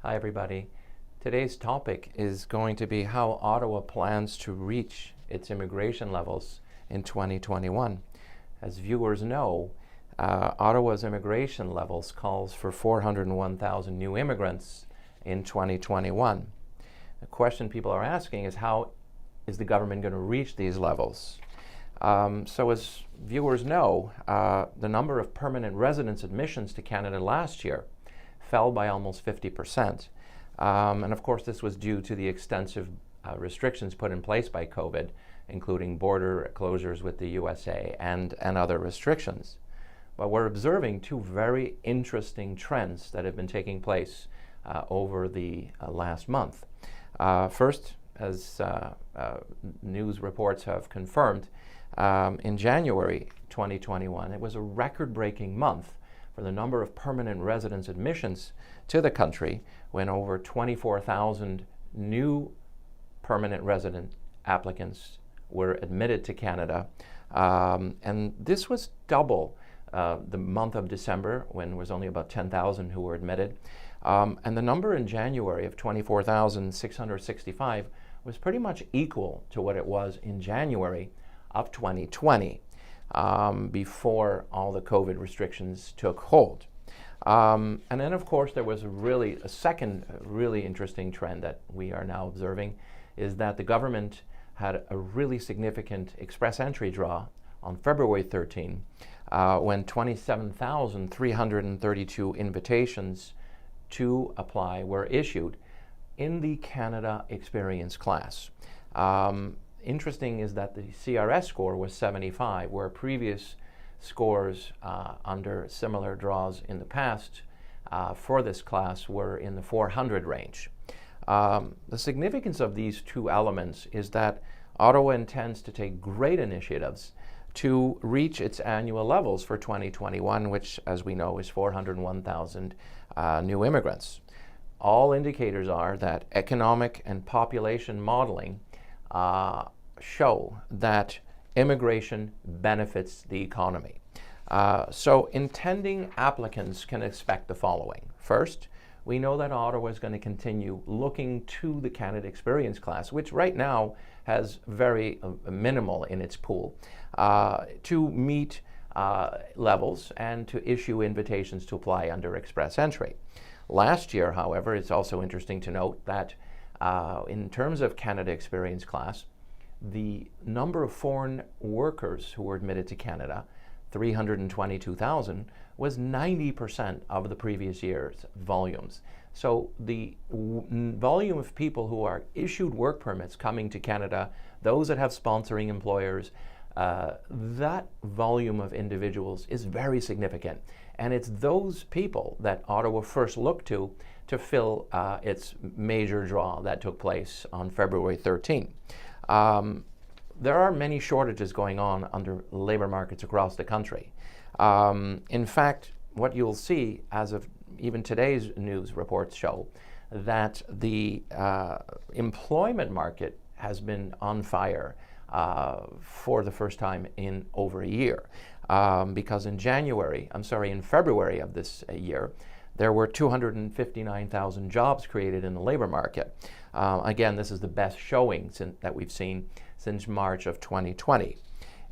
Hi everybody. Today's topic is going to be how Ottawa plans to reach its immigration levels in 2021. As viewers know, Ottawa's immigration levels calls for 401,000 new immigrants in 2021. The question people are asking is how is the government going to reach these levels? So as viewers know, the number of permanent residence admissions to Canada last year fell by almost 50%. And of course, this was due to the extensive restrictions put in place by COVID, including border closures with the USA and other restrictions. But we're observing two very interesting trends that have been taking place over the last month. First, as news reports have confirmed, in January 2021, it was a record-breaking month for the number of permanent residence admissions to the country, when over 24,000 new permanent resident applicants were admitted to Canada. And this was double the month of December, when there was only about 10,000 who were admitted. And the number in January of 24,665 was pretty much equal to what it was in January of 2020. Before all the COVID restrictions took hold. And then, of course, there was a second really interesting trend that we are now observing, is that the government had a really significant express entry draw on February 13, when 27,332 invitations to apply were issued in the Canada Experience class. Interesting is that the CRS score was 75, where previous scores under similar draws in the past for this class were in the 400 range. The significance of these two elements is that Ottawa intends to take great initiatives to reach its annual levels for 2021, which, as we know, is 401,000 new immigrants. All indicators are that economic and population modeling show that immigration benefits the economy. So intending applicants can expect the following. First, we know that Ottawa is going to continue looking to the Canada Experience class, which right now has very minimal in its pool, to meet levels and to issue invitations to apply under express entry. Last year, however, it's also interesting to note that in terms of Canada Experience class, the number of foreign workers who were admitted to Canada, 322,000, was 90% of the previous year's volumes. So the volume of people who are issued work permits coming to Canada, those that have sponsoring employers, that volume of individuals is very significant. And it's those people that Ottawa first looked to fill its major draw that took place on February 13. There are many shortages going on under labor markets across the country. In fact, what you'll see as of even today's news reports show that the employment market has been on fire for the first time in over a year. Because in February of this year, there were 259,000 jobs created in the labor market. Again, this is the best showing that we've seen since March of 2020.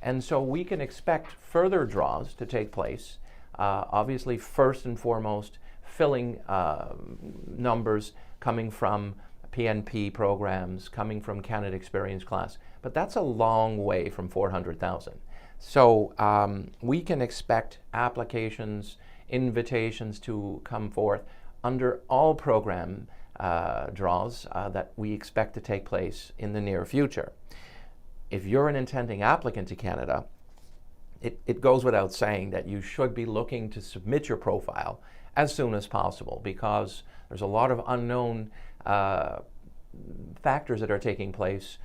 And so we can expect further draws to take place. Obviously, first and foremost, filling numbers coming from PNP programs, coming from Canada Experience class. But that's a long way from 400,000. So we can expect applications, invitations to come forth under all program draws that we expect to take place in the near future. If you're an intending applicant to Canada, it goes without saying that you should be looking to submit your profile as soon as possible, because there's a lot of unknown factors that are taking place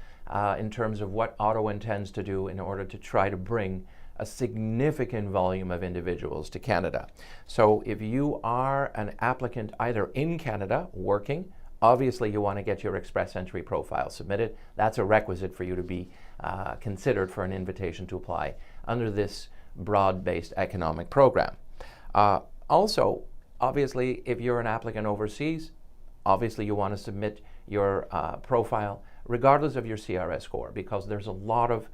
in terms of what Ottawa intends to do in order to try to bring a significant volume of individuals to Canada. So if you are an applicant either in Canada working, obviously you want to get your express entry profile submitted. That's a requisite for you to be considered for an invitation to apply under this broad-based economic program. Also, obviously, if you're an applicant overseas, obviously you want to submit your profile regardless of your CRS score, because there's a lot of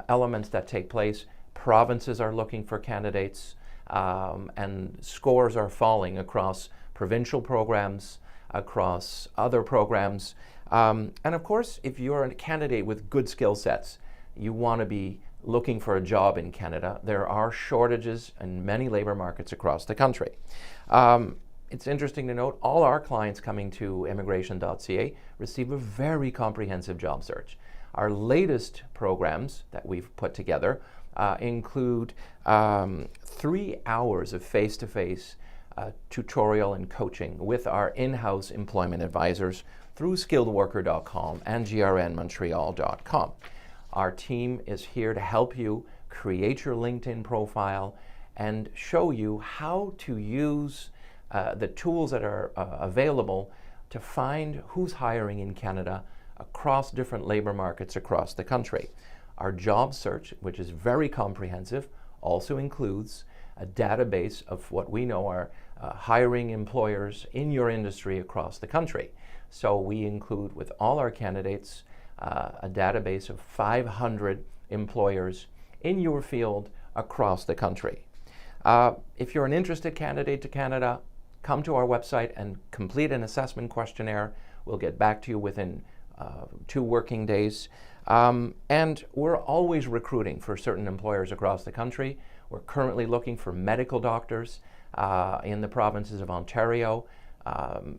elements that take place. Provinces are looking for candidates, and scores are falling across provincial programs, across other programs. And of course, if you're a candidate with good skill sets, you want to be looking for a job in Canada. There are shortages in many labor markets across the country. It's interesting to note all our clients coming to immigration.ca receive a very comprehensive job search. Our latest programs that we've put together include 3 hours of face-to-face tutorial and coaching with our in-house employment advisors through skilledworker.com and grnmontreal.com. Our team is here to help you create your LinkedIn profile and show you how to use the tools that are available to find who's hiring in Canada across different labor markets across the country. Our job search, which is very comprehensive, also includes a database of what we know are hiring employers in your industry across the country. So we include with all our candidates a database of 500 employers in your field across the country. If you're an interested candidate to Canada, come to our website and complete an assessment questionnaire. We'll get back to you within 2 working days. And we're always recruiting for certain employers across the country. We're currently looking for medical doctors in the provinces of Ontario,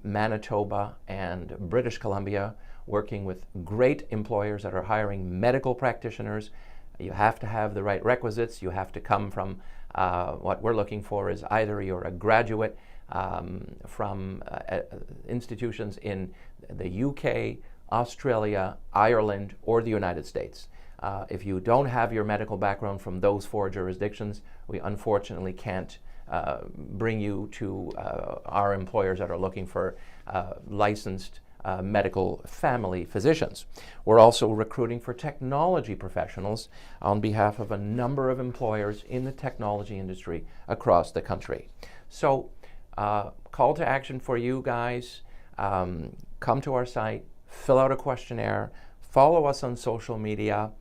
Manitoba, and British Columbia, working with great employers that are hiring medical practitioners. You have to have the right requisites. You have to come from what we're looking for is either you're a graduate from institutions in the UK, Australia, Ireland, or the United States. If you don't have your medical background from those 4 jurisdictions, we unfortunately can't bring you to our employers that are looking for licensed medical family physicians. We're also recruiting for technology professionals on behalf of a number of employers in the technology industry across the country. So, call to action for you guys. Come to our site, fill out a questionnaire, follow us on social media,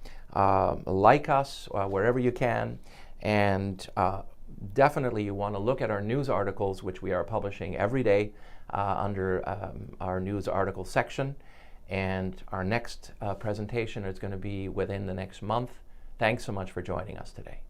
like us wherever you can, and definitely you want to look at our news articles, which we are publishing every day under our news article section. And our next presentation is going to be within the next month. Thanks so much for joining us today.